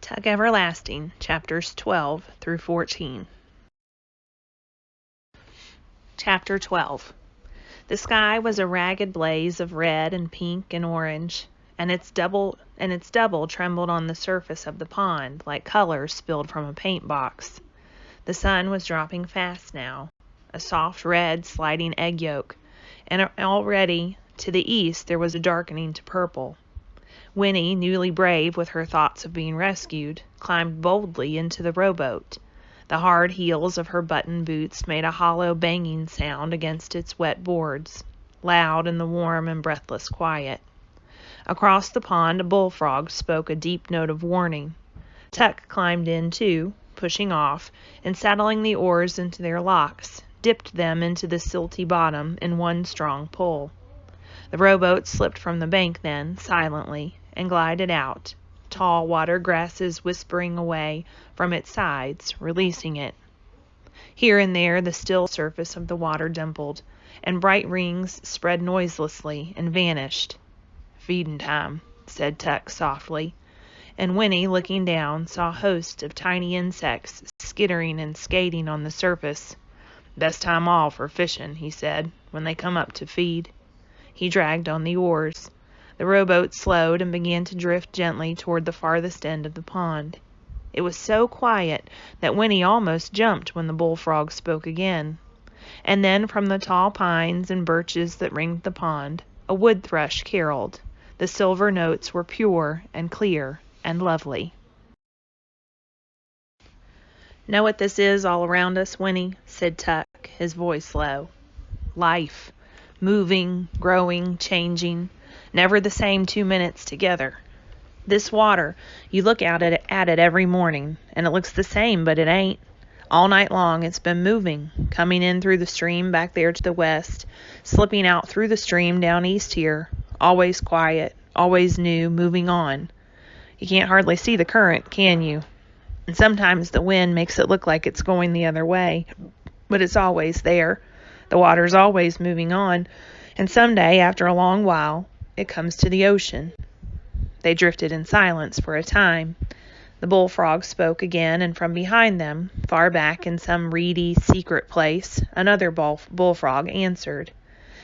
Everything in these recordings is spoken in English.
Tuck Everlasting, chapters 12 through 14. Chapter 12. The sky was a ragged blaze of red and pink and orange, and its double trembled on the surface of the pond like colors spilled from a paint box. The sun was dropping fast now, a soft red sliding egg yolk, and already to the east there was a darkening to purple. Winnie, newly brave with her thoughts of being rescued, climbed boldly into the rowboat. The hard heels of her button boots made a hollow banging sound against its wet boards, loud in the warm and breathless quiet. Across the pond a bullfrog spoke a deep note of warning. Tuck climbed in too, pushing off, and settling the oars into their locks, dipped them into the silty bottom in one strong pull. The rowboat slipped from the bank then, silently, and glided out, tall water grasses whispering away from its sides, releasing it. Here and there the still surface of the water dimpled, and bright rings spread noiselessly and vanished. "Feedin' time," said Tuck softly, and Winnie, looking down, saw hosts of tiny insects skittering and skating on the surface. "Best time all for fishin'," he said, "when they come up to feed." He dragged on the oars. The rowboat slowed and began to drift gently toward the farthest end of the pond. It was so quiet that Winnie almost jumped when the bullfrog spoke again. And then from the tall pines and birches that ringed the pond, a wood thrush caroled. The silver notes were pure and clear and lovely. "Know what this is all around us, Winnie?" said Tuck, his voice low. "Life. Moving, growing, changing. Never the same 2 minutes together. This water, you look at it every morning, and it looks the same, but it ain't. All night long it's been moving, coming in through the stream back there to the west, slipping out through the stream down east here, always quiet, always new, moving on. You can't hardly see the current, can you? And sometimes the wind makes it look like it's going the other way, but it's always there. The water's always moving on, and someday, after a long while, it comes to the ocean." They drifted in silence for a time. The bullfrog spoke again, and from behind them, far back in some reedy, secret place, another bullfrog answered.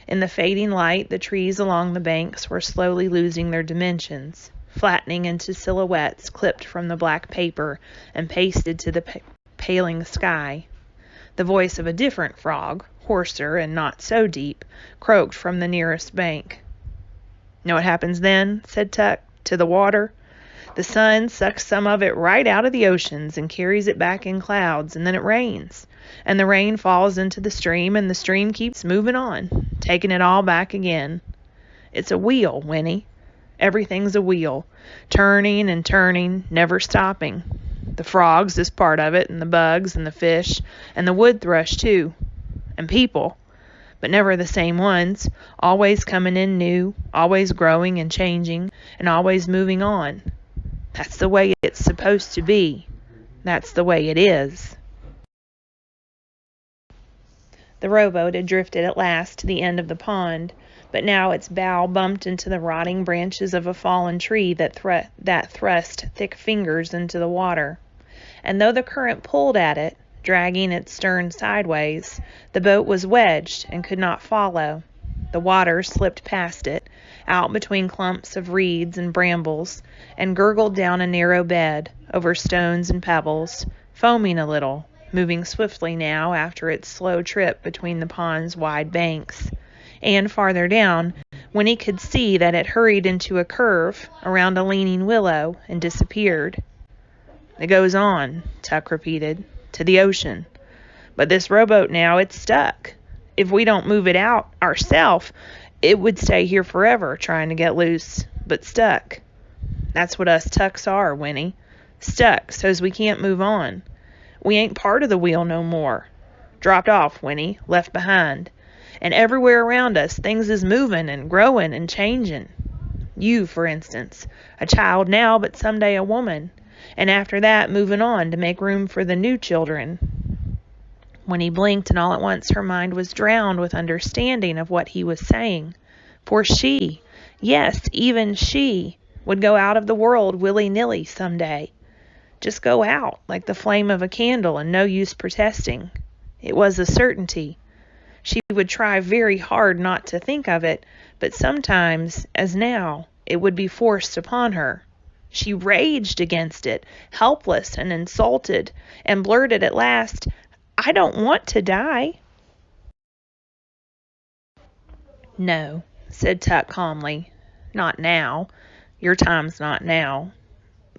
In the fading light, the trees along the banks were slowly losing their dimensions, flattening into silhouettes clipped from the black paper and pasted to the paling sky. The voice of a different frog, hoarser and not so deep, croaked from the nearest bank. "Know what happens then?" said Tuck. "To the water? The sun sucks some of it right out of the oceans and carries it back in clouds, and then it rains. And the rain falls into the stream, and the stream keeps moving on, taking it all back again. It's a wheel, Winnie. Everything's a wheel, turning and turning, never stopping. The frogs is part of it, and the bugs, and the fish, and the wood thrush, too. And people, but never the same ones, always coming in new, always growing and changing, and always moving on. That's the way it's supposed to be. That's the way it is." The rowboat had drifted at last to the end of the pond, but now its bow bumped into the rotting branches of a fallen tree that thrust thick fingers into the water. And though the current pulled at it, dragging its stern sideways, the boat was wedged and could not follow. The water slipped past it, out between clumps of reeds and brambles, and gurgled down a narrow bed, over stones and pebbles, foaming a little, moving swiftly now after its slow trip between the pond's wide banks. And farther down, Winnie could see that it hurried into a curve around a leaning willow and disappeared. "It goes on," Tuck repeated, "to the ocean. But this rowboat now, it's stuck. If we don't move it out ourself, it would stay here forever trying to get loose, but stuck. That's what us Tucks are, Winnie. Stuck so's we can't move on. We ain't part of the wheel no more. Dropped off, Winnie, left behind. And everywhere around us things is moving and growing and changing. You, for instance, a child now, but someday a woman. And after that moving on to make room for the new children." When he blinked, and all at once her mind was drowned with understanding of what he was saying. For she, yes, even she, would go out of the world willy-nilly some day. Just go out like the flame of a candle and no use protesting. It was a certainty. She would try very hard not to think of it, but sometimes, as now, it would be forced upon her. She raged against it, helpless and insulted, and blurted at last, "I don't want to die." "No," said Tuck calmly. "Not now. Your time's not now.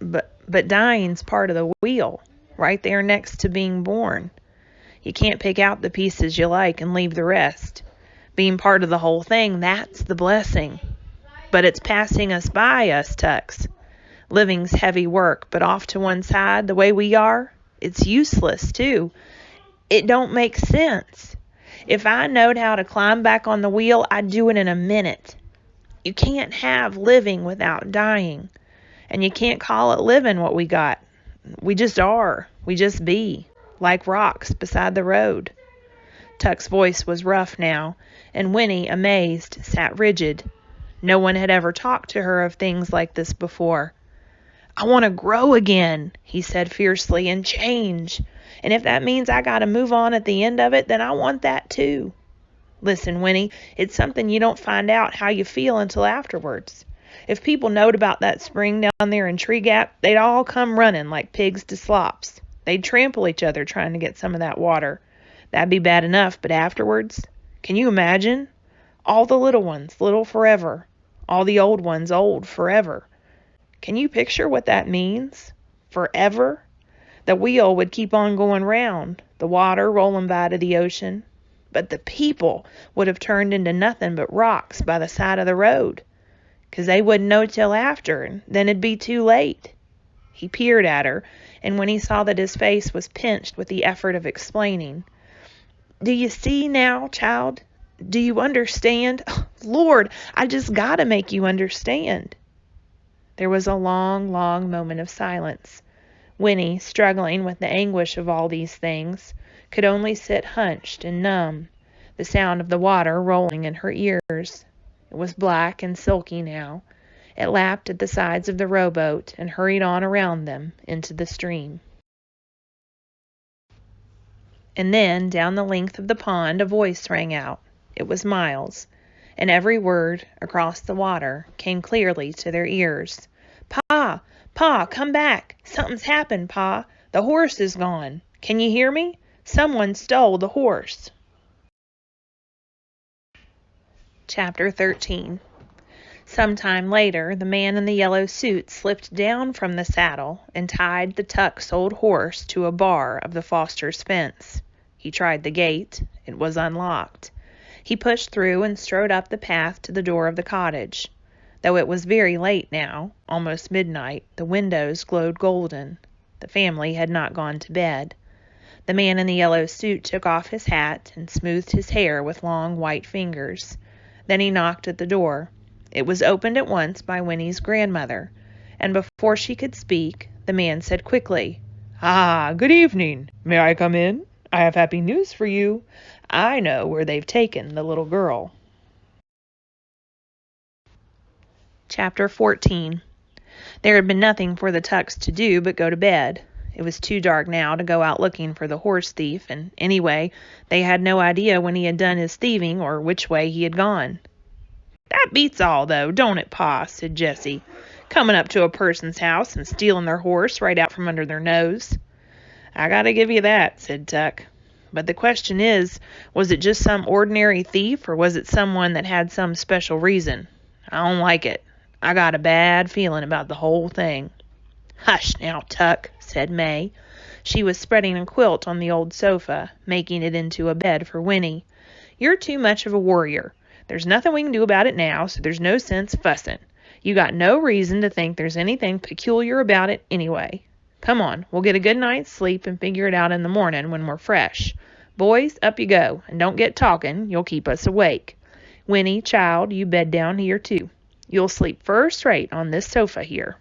But dying's part of the wheel, right there next to being born. You can't pick out the pieces you like and leave the rest. Being part of the whole thing, that's the blessing. But it's passing us by, us Tucks. Living's heavy work, but off to one side, the way we are, it's useless, too. It don't make sense. If I knowed how to climb back on the wheel, I'd do it in a minute. You can't have living without dying. And you can't call it living what we got. We just are. We just be. Like rocks beside the road." Tuck's voice was rough now, and Winnie, amazed, sat rigid. No one had ever talked to her of things like this before. "I want to grow again," he said fiercely, "and change. And if that means I got to move on at the end of it, then I want that too. Listen, Winnie, it's something you don't find out how you feel until afterwards. If people knowed about that spring down there in Tree Gap, they'd all come running like pigs to slops. They'd trample each other trying to get some of that water. That'd be bad enough, but afterwards? Can you imagine? All the little ones, little forever. All the old ones, old forever. Can you picture what that means? Forever? The wheel would keep on going round, the water rolling by to the ocean. But the people would have turned into nothing but rocks by the side of the road. 'Cause they wouldn't know till after, and then it'd be too late." He peered at her, and when he saw that his face was pinched with the effort of explaining, "Do you see now, child? Do you understand? Oh, Lord, I just gotta make you understand." There was a long, long moment of silence. Winnie, struggling with the anguish of all these things, could only sit hunched and numb, the sound of the water rolling in her ears. It was black and silky now. It lapped at the sides of the rowboat and hurried on around them into the stream. And then, down the length of the pond, a voice rang out. It was Miles, and every word, across the water, came clearly to their ears. "Pa! Pa, come back! Something's happened, Pa! The horse is gone! Can you hear me? Someone stole the horse!" Chapter 13. Sometime later, the man in the yellow suit slipped down from the saddle and tied the Tuck's old horse to a bar of the Fosters' fence. He tried the gate. It was unlocked. He pushed through and strode up the path to the door of the cottage. Though it was very late now, almost midnight, the windows glowed golden. The family had not gone to bed. The man in the yellow suit took off his hat and smoothed his hair with long white fingers. Then he knocked at the door. It was opened at once by Winnie's grandmother, and before she could speak, the man said quickly, "Ah, good evening. May I come in? I have happy news for you. I know where they've taken the little girl." Chapter 14. There had been nothing for the Tucks to do but go to bed. It was too dark now to go out looking for the horse thief, and anyway, they had no idea when he had done his thieving or which way he had gone. "That beats all, though, don't it, Pa?" said Jessie, "coming up to a person's house and stealing their horse right out from under their nose." "I gotta give you that," said Tuck. "But the question is, was it just some ordinary thief, or was it someone that had some special reason? I don't like it. I got a bad feeling about the whole thing." "Hush now, Tuck," said May. She was spreading a quilt on the old sofa, making it into a bed for Winnie. "You're too much of a worrier. There's nothing we can do about it now, so there's no sense fussing. You got no reason to think there's anything peculiar about it anyway. Come on, we'll get a good night's sleep and figure it out in the morning when we're fresh. Boys, up you go, and don't get talking. You'll keep us awake. Winnie, child, you bed down here too. You'll sleep first rate on this sofa here."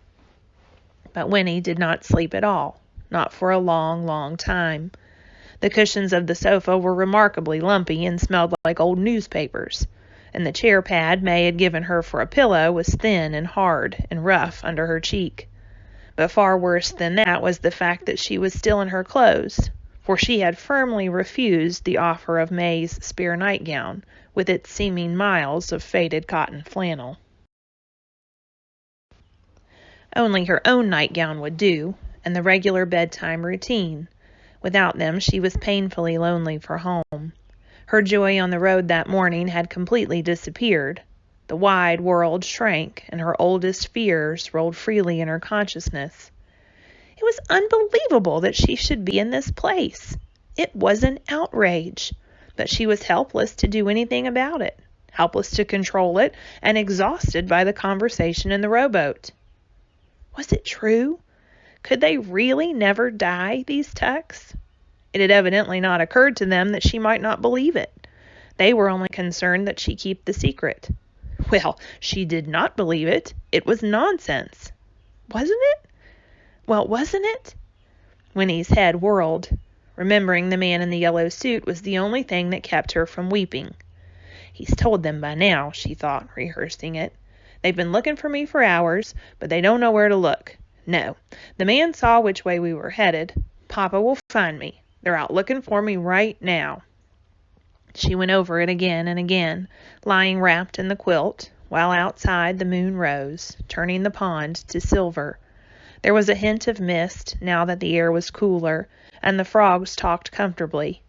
But Winnie did not sleep at all, not for a long, long time. The cushions of the sofa were remarkably lumpy and smelled like old newspapers, and the chair pad May had given her for a pillow was thin and hard and rough under her cheek. But far worse than that was the fact that she was still in her clothes, for she had firmly refused the offer of May's spare nightgown, with its seeming miles of faded cotton flannel. Only her own nightgown would do, and the regular bedtime routine. Without them, she was painfully lonely for home. Her joy on the road that morning had completely disappeared. The wide world shrank, and her oldest fears rolled freely in her consciousness. It was unbelievable that she should be in this place. It was an outrage, but she was helpless to do anything about it, helpless to control it, and exhausted by the conversation in the rowboat. Was it true? Could they really never die, these Tucks? It had evidently not occurred to them that she might not believe it. They were only concerned that she keep the secret. Well, she did not believe it. It was nonsense. Wasn't it? Well, wasn't it? Winnie's head whirled. Remembering the man in the yellow suit was the only thing that kept her from weeping. He's told them by now, she thought, rehearsing it. They've been looking for me for hours, but they don't know where to look. No, the man saw which way we were headed. Papa will find me. They're out looking for me right now. She went over it again and again, lying wrapped in the quilt, while outside the moon rose, turning the pond to silver. There was a hint of mist, now that the air was cooler, and the frogs talked comfortably.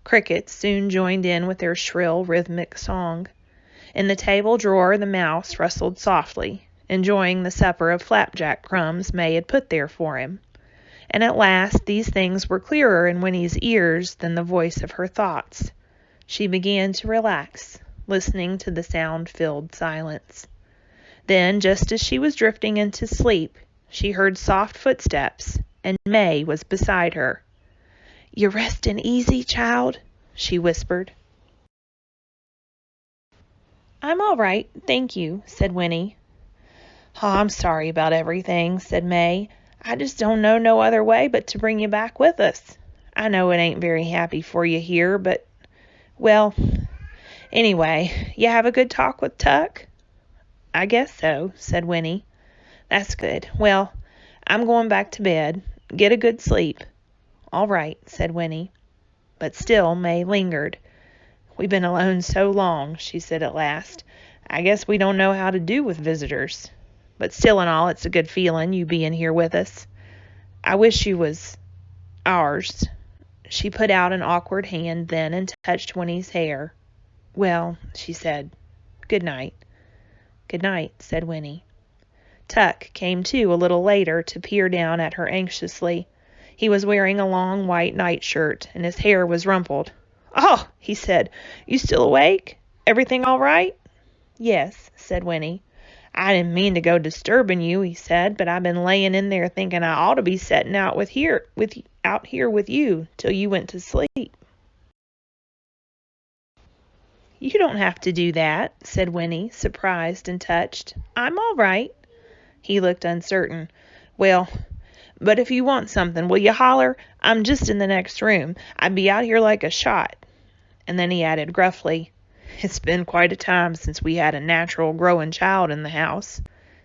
Crickets soon joined in with their shrill, rhythmic song. In the table drawer the mouse rustled softly, enjoying the supper of flapjack crumbs May had put there for him. And at last these things were clearer in Winnie's ears than the voice of her thoughts. She began to relax, listening to the sound-filled silence. Then, just as she was drifting into sleep, she heard soft footsteps, and May was beside her. "You restin' easy, child?" she whispered. "I'm all right, thank you," said Winnie. "Oh, I'm sorry about everything," said May. "I just don't know no other way but to bring you back with us. I know it ain't very happy for you here, but, well, anyway, you have a good talk with Tuck?" "I guess so," said Winnie. "That's good. Well, I'm going back to bed. Get a good sleep." "All right," said Winnie. But still May lingered. "We've been alone so long," she said at last. "I guess we don't know how to do with visitors. But still and all, it's a good feeling, you being here with us. I wish you was ours." She put out an awkward hand then and touched Winnie's hair. "Well," she said, "good night." "Good night," said Winnie. Tuck came to a little later to peer down at her anxiously. He was wearing a long white nightshirt, and his hair was rumpled. "Oh," he said, "you still awake? Everything all right?" "Yes," said Winnie. "I didn't mean to go disturbing you," he said, "but I've been laying in there thinking I ought to be setting out out here with you till you went to sleep." "You don't have to do that," said Winnie, surprised and touched. "I'm all right." He looked uncertain. "Well, but if you want something, will you holler? I'm just in the next room. I'd be out here like a shot." And then he added gruffly, "It's been quite a time since we had a natural growing child in the house."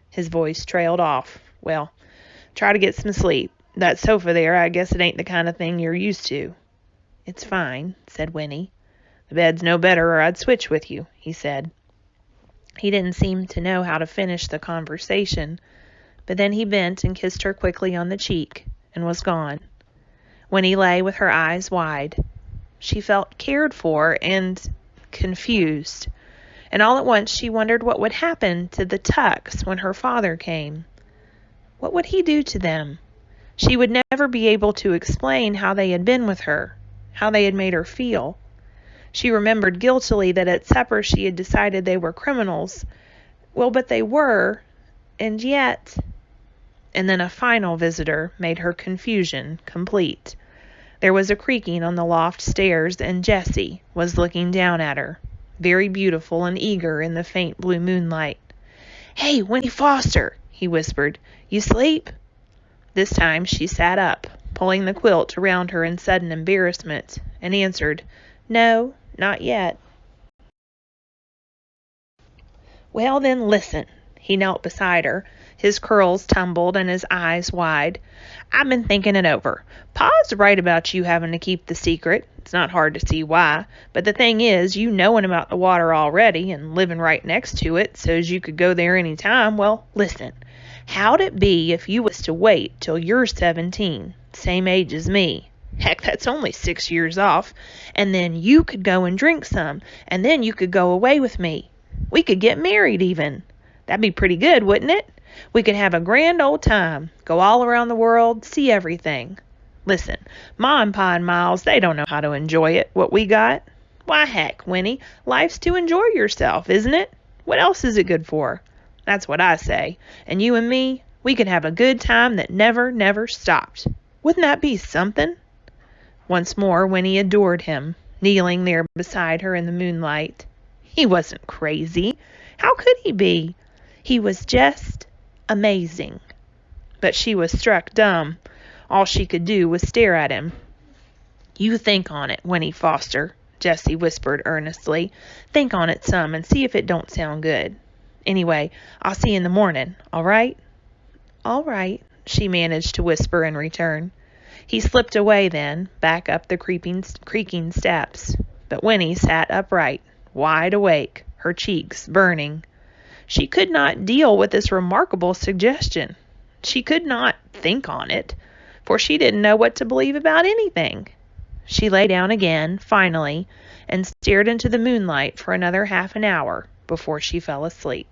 His voice trailed off. "Well, try to get some sleep. That sofa there, I guess it ain't the kind of thing you're used to." "It's fine," said Winnie. "The bed's no better or I'd switch with you," he said. He didn't seem to know how to finish the conversation, but then he bent and kissed her quickly on the cheek and was gone. Winnie lay with her eyes wide. She felt cared for and confused, and all at once she wondered what would happen to the Tucks when her father came. What would he do to them? She would never be able to explain how they had been with her, how they had made her feel. She remembered guiltily that at supper she had decided they were criminals. Well, but they were, and yet... And then a final visitor made her confusion complete. There was a creaking on the loft stairs, and Jessie was looking down at her, very beautiful and eager in the faint blue moonlight. "Hey, Winnie Foster," he whispered. "You sleep?" This time she sat up, pulling the quilt around her in sudden embarrassment, and answered, "No, not yet." "Well, then, listen." He knelt beside her, His curls tumbled and his eyes wide. "I've been thinking it over. Pa's right about you having to keep the secret. It's not hard to see why. But the thing is, you knowing about the water already and living right next to it so's you could go there any time. Well, listen. How'd it be if you was to wait till you're 17, same age as me? Heck, that's only 6 years off. And then you could go and drink some, and then you could go away with me. We could get married even. That'd be pretty good, wouldn't it? We could have a grand old time, go all around the world, see everything. Listen, Ma and Pa and Miles, they don't know how to enjoy it, what we got. Why, heck, Winnie, life's to enjoy yourself, isn't it? What else is it good for? That's what I say. And you and me, we could have a good time that never, never stopped. Wouldn't that be something?" Once more Winnie adored him, kneeling there beside her in the moonlight. He wasn't crazy. How could he be? He was just amazing. But she was struck dumb. All she could do was stare at him. "You think on it, Winnie Foster," Jessie whispered earnestly. "Think on it some and see if it don't sound good. Anyway, I'll see you in the morning, all right?" "All right," she managed to whisper in return. He slipped away then, back up the creaking steps. But Winnie sat upright, wide awake, her cheeks burning. She could not deal with this remarkable suggestion. She could not think on it, for she didn't know what to believe about anything. She lay down again, finally, and stared into the moonlight for another half an hour before she fell asleep.